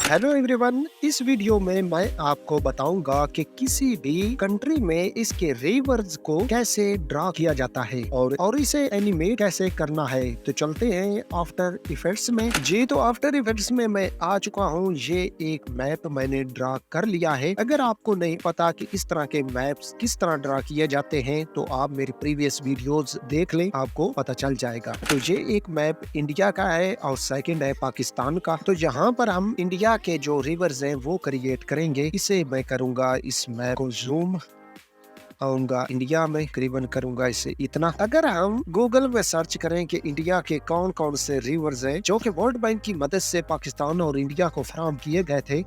Hello everyone, इस video में मैं आपको बताऊंगा कि किसी भी कंट्री में इसके रिवर्स को कैसे ड्रा किया जाता है और इसे एनिमेट कैसे करना है। तो चलते हैं आफ्टर इफेक्ट्स में। जी तो आफ्टर इफेक्ट्स में मैं आ चुका हूँ। ये एक मैप मैंने ड्रा कर लिया है। अगर आपको नहीं पता कि इस तरह के मैप्स किस तरह ड्रा किए जाते हैं तो आप मेरी प्रीवियस वीडियोस देख लें, आपको पता चल जाएगा। तो ये एक मैप इंडिया का है और सेकंड है पाकिस्तान का। तो यहाँ पर हम इंडिया के जो रिवर्स हैं वो क्रिएट करेंगे। इसे मैं करूंगा, इस मैप को जूम आऊंगा इंडिया में, करीबन करूंगा इसे इतना। अगर हम गूगल में सर्च करें कि इंडिया के कौन कौन से रिवर्स हैं जो कि वर्ल्ड बैंक की मदद से पाकिस्तान और इंडिया को फराहम किए गए थे,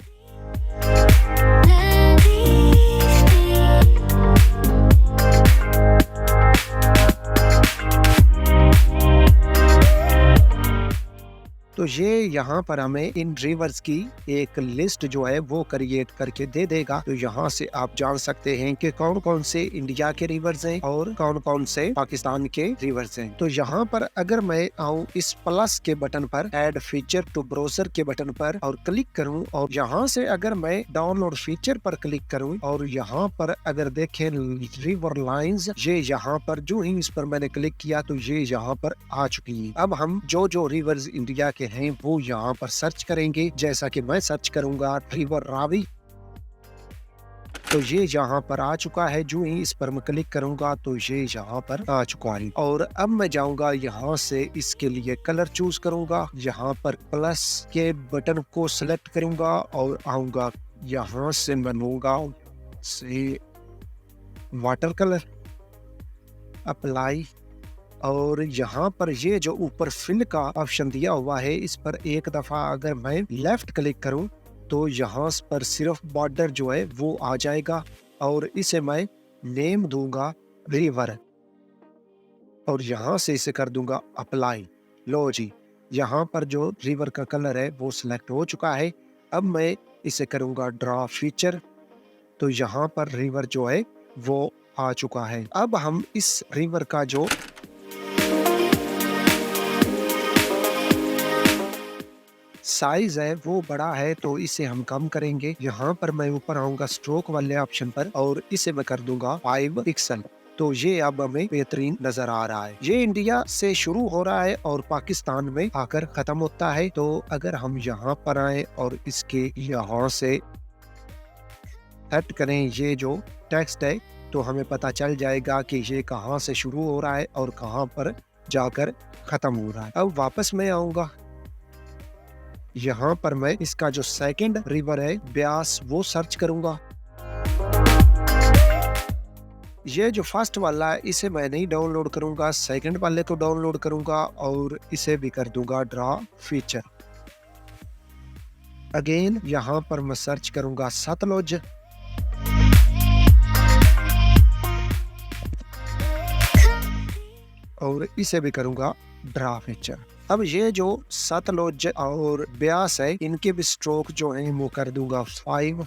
तो ये यहाँ पर हमें इन रिवर्स की एक लिस्ट जो है वो क्रिएट करके दे देगा। तो यहाँ से आप जान सकते हैं कि कौन कौन से इंडिया के रिवर्स हैं और कौन कौन से पाकिस्तान के रिवर्स हैं। तो यहाँ पर अगर मैं आऊँ इस प्लस के बटन पर, ऐड फीचर टू ब्राउज़र के बटन पर और क्लिक करूँ, और यहाँ से अगर मैं डाउनलोड फीचर पर क्लिक करूँ और यहाँ पर अगर देखें रिवर लाइन्स, ये यहाँ पर जो ही इस पर मैंने क्लिक किया तो ये यहाँ पर आ चुकी है। अब हम जो जो रिवर्स इंडिया के हैं वो यहाँ पर सर्च करेंगे। जैसा कि मैं सर्च करूंगा रिवर रावी, तो ये यहाँ पर आ चुका है। जो ही इस पर मैं क्लिक करूंगा तो ये यहाँ पर आ चुका है। और अब मैं जाऊंगा यहाँ से, इसके लिए कलर चूज करूंगा, यहाँ पर प्लस के बटन को सिलेक्ट करूंगा और आऊंगा यहाँ से बनूंगा से वाटर कलर, अप्लाई, और यहाँ पर ये जो ऊपर फिल का ऑप्शन दिया हुआ है इस पर एक दफा अगर मैं लेफ्ट क्लिक करूँ तो यहाँ पर सिर्फ बॉर्डर जो है वो आ जाएगा और इसे मैं नेम दूंगा रिवर और यहाँ से इसे कर दूंगा अप्लाई। लो जी, यहाँ पर जो रिवर का कलर है वो सिलेक्ट हो चुका है। अब मैं इसे करूंगा ड्रा फीचर, तो यहाँ पर रिवर जो है वो आ चुका है। अब हम इस रिवर का जो साइज है वो बड़ा है तो इसे हम कम करेंगे। यहाँ पर मैं ऊपर आऊंगा स्ट्रोक वाले ऑप्शन पर और इसे मैं कर दूंगा 5 पिक्सल। तो ये अब हमें बेहतरीन नजर आ रहा है। ये इंडिया से शुरू हो रहा है और पाकिस्तान में आकर खत्म होता है। तो अगर हम यहाँ पर आए और इसके यहाँ से सेट करें ये जो टेक्स्ट है तो हमें पता चल जाएगा कि ये कहाँ से शुरू हो रहा है और कहाँ पर जाकर खत्म हो रहा है। अब वापस मैं आऊंगा, यहाँ पर मैं इसका जो सेकंड रिवर है ब्यास वो सर्च करूंगा। ये जो फर्स्ट वाला है इसे मैं नहीं डाउनलोड करूंगा, सेकंड वाले को डाउनलोड करूंगा और इसे भी कर दूंगा ड्रा फीचर। अगेन यहाँ पर मैं सर्च करूंगा सतलुज, और इसे भी करूंगा ड्रा फीचर। अब ये जो सतलुज और ब्यास है इनके भी स्ट्रोक जो है वो कर दूंगा 5।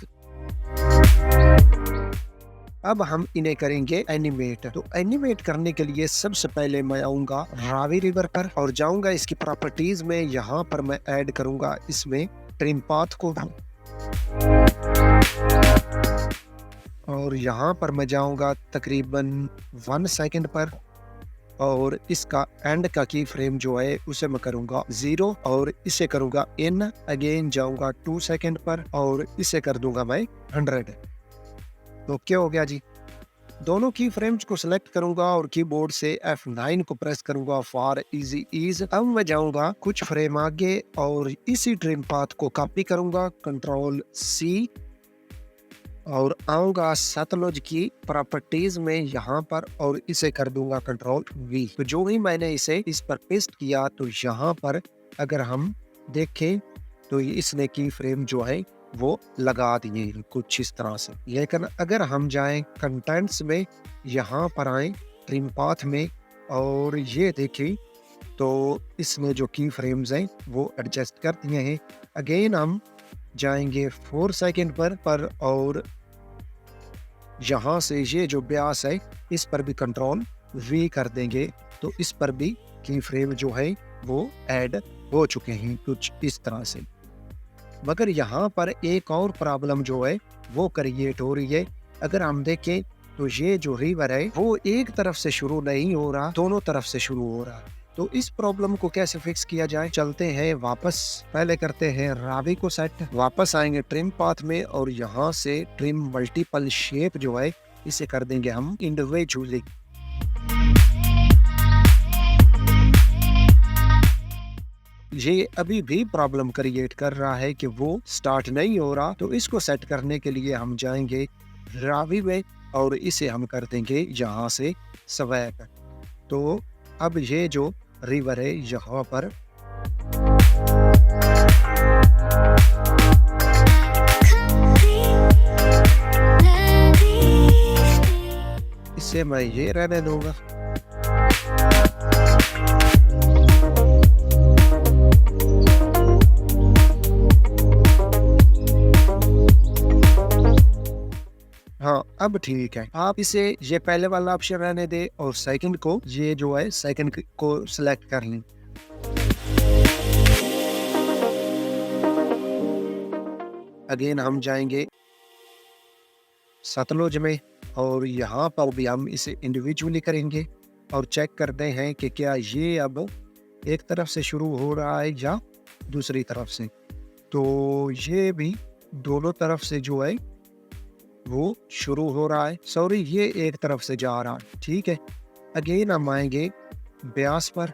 अब हम इन्हें करेंगे एनिमेट। तो एनिमेट करने के लिए सबसे पहले मैं आऊंगा रावी रिवर पर और जाऊंगा इसकी प्रॉपर्टीज में। यहाँ पर मैं ऐड करूंगा इसमें ट्रिम पाथ को और यहाँ पर मैं जाऊंगा तकरीबन 1 सेकंड पर और इसका एंड का की फ्रेम जो है उसे मैं करूंगा 0 और इसे करूंगा इन। अगेन जाऊंगा 2 सेकंड पर और इसे कर दूंगा मैं 100। तो क्या हो गया जी, दोनों की फ्रेम्स को सिलेक्ट करूंगा और कीबोर्ड से F9 को प्रेस करूंगा फॉर इजी ईज। अब मैं जाऊंगा कुछ फ्रेम आगे और इसी ट्रिम पाथ को कॉपी करूंगा, कंट्रोल C, और आऊंगा सतलुज की प्रॉपर्टीज में यहाँ पर और इसे कर दूंगा कंट्रोल V। तो जो ही मैंने इसे इस पर पेस्ट किया तो यहाँ पर अगर हम देखें तो इसने की फ्रेम जो है वो लगा दिए कुछ इस तरह से। लेकिन अगर हम जाएं कंटेंट्स में, यहाँ पर आए ट्रिम पाथ में और ये देखें तो इसने जो की फ्रेम्स हैं वो एडजस्ट कर दिए हैं। अगेन हम जाएंगे 4 सेकंड पर और यहाँ से ये जो ब्यास है इस पर भी कंट्रोल V कर देंगे तो इस पर भी की फ्रेम जो है वो ऐड हो चुके हैं कुछ इस तरह से। मगर यहाँ पर एक और प्रॉब्लम जो है वो क्रिएट हो रही है। अगर हम देखें तो ये जो रिवर है वो एक तरफ से शुरू नहीं हो रहा, दोनों तरफ से शुरू हो रहा। तो इस प्रॉब्लम को कैसे फिक्स किया जाए? चलते हैं वापस, पहले करते हैं रावी को सेट, वापस आएंगे ट्रिम पाथ में और यहाँ से ट्रिम मल्टीपल शेप जो है इसे कर देंगे हम इंडिविजुअली। ये अभी भी प्रॉब्लम क्रिएट कर रहा है कि वो स्टार्ट नहीं हो रहा, तो इसको सेट करने के लिए हम जाएंगे रावी में और इसे हम कर देंगे यहाँ से स्वैप। तो अब ये जो रिवर है यहाँ पर इसे मैं ये रहने दूंगा। हाँ, अब ठीक है। आप इसे ये पहले वाला ऑप्शन रहने दे और सेकंड को ये जो है सेकंड को सिलेक्ट कर लें। अगेन हम जाएंगे सतलुज में और यहाँ पर भी हम इसे इंडिविजुअली करेंगे और चेक करते हैं कि क्या ये अब एक तरफ से शुरू हो रहा है या दूसरी तरफ से। तो ये भी दोनों तरफ से जो है वो शुरू हो रहा है, सॉरी ये एक तरफ से जा रहा है, ठीक है। अगेन हम आएंगे ब्यास पर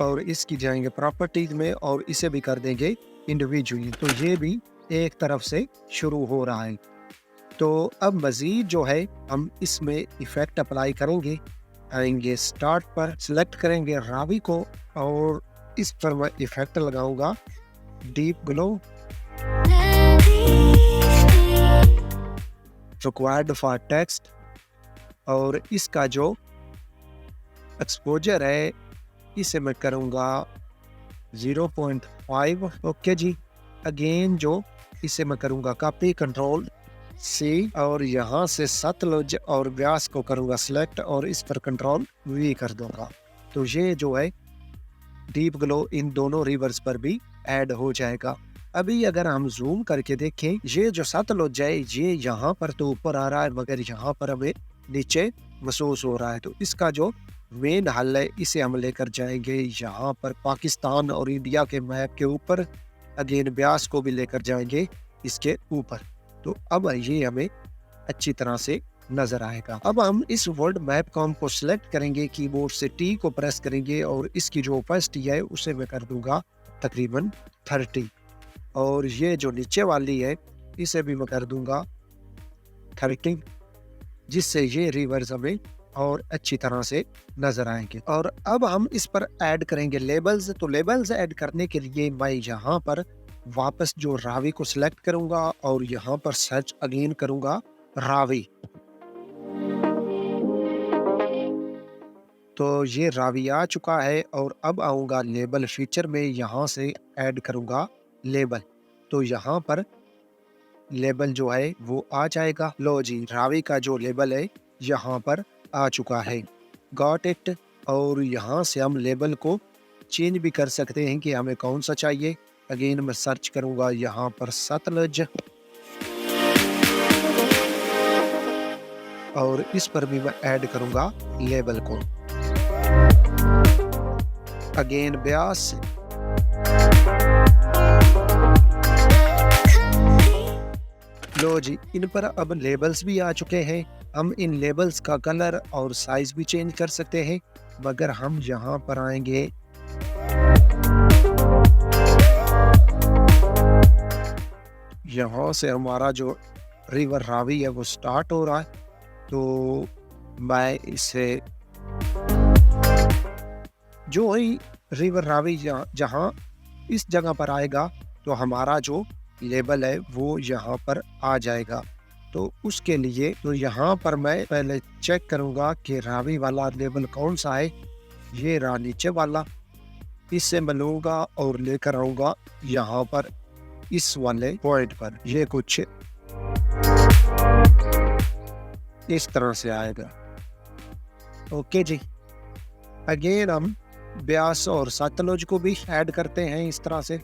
और इसकी जाएंगे प्रॉपर्टीज में और इसे भी कर देंगे इंडिविजुअली। तो ये भी एक तरफ से शुरू हो रहा है। तो अब मजीद जो है हम इसमें इफेक्ट अप्लाई करेंगे। आएंगे स्टार्ट पर, सिलेक्ट करेंगे रावी को और इस पर मैं इफेक्ट लगाऊंगा deep glow required for text और इसका जो एक्सपोजर है इसे मैं करूंगा 0.5। ओके जी। अगेन जो इसे मैं करूंगा कॉपी कंट्रोल सी और यहाँ से सतलुज और व्यास को करूंगा सिलेक्ट और इस पर कंट्रोल वी कर दूंगा। तो ये जो है डीप ग्लो इन दोनों रिवर्स पर भी ऐड हो जाएगा। अभी अगर हम जूम करके देखें, ये जो सतलुज है ये यहाँ पर तो ऊपर आ रहा है मगर यहाँ पर हमें नीचे महसूस हो रहा है। तो इसका जो मेन हल है इसे हम लेकर जाएंगे यहाँ पर पाकिस्तान और इंडिया के मैप के ऊपर। अगेन ब्यास को भी लेकर जाएंगे इसके ऊपर। तो अब ये हमें अच्छी तरह से नजर आएगा। अब हम इस वर्ल्ड मैप कॉम को सिलेक्ट करेंगे, कीबोर्ड से टी को प्रेस करेंगे और इसकी जो ओपेसिटी है उसे मैं कर दूंगा तकरीबन 30 और ये जो नीचे वाली है इसे भी मैं कर दूंगा 30, जिससे ये रिवर्स हमें और अच्छी तरह से नजर आएंगे। और अब हम इस पर ऐड करेंगे लेबल्स। तो लेबल्स ऐड करने के लिए मैं यहाँ पर वापस जो रावी को सिलेक्ट करूंगा और यहाँ पर सर्च अगेन करूंगा रावी। तो ये रावी आ चुका है और अब आऊंगा लेबल फीचर में, यहाँ से ऐड करूंगा लेबल। तो यहाँ पर लेबल जो है वो आ जाएगा। लो जी, रावी का जो लेबल है यहाँ पर आ चुका है। Got it. और यहाँ से हम लेबल को चेंज भी कर सकते हैं कि हमें कौन सा चाहिए। अगेन मैं सर्च करूंगा यहाँ पर सतलुज और इस पर भी मैं ऐड करूंगा लेबल को। अगेन ब्यास, लो जी, इन पर अब लेबल्स भी आ चुके हैं। हम इन लेबल्स का कलर और साइज भी चेंज कर सकते हैं, मगर हम यहाँ पर आएंगे यहाँ से हमारा जो रिवर रावी है वो स्टार्ट हो रहा है। तो मैं इसे जो ही रिवर रावी जहाँ इस जगह पर आएगा तो हमारा जो लेबल है वो यहाँ पर आ जाएगा। तो उसके लिए तो यहाँ पर मैं पहले चेक करूँगा कि रावी वाला लेबल कौन सा है। ये रहा नीचे वाला, इससे मैं लूँगा और लेकर आऊँगा यहाँ पर इस वाले पॉइंट पर। ये कुछ इस तरह से आएगा। ओके जी। अगेन हम ब्यास और सतलुज को भी ऐड करते हैं इस तरह से।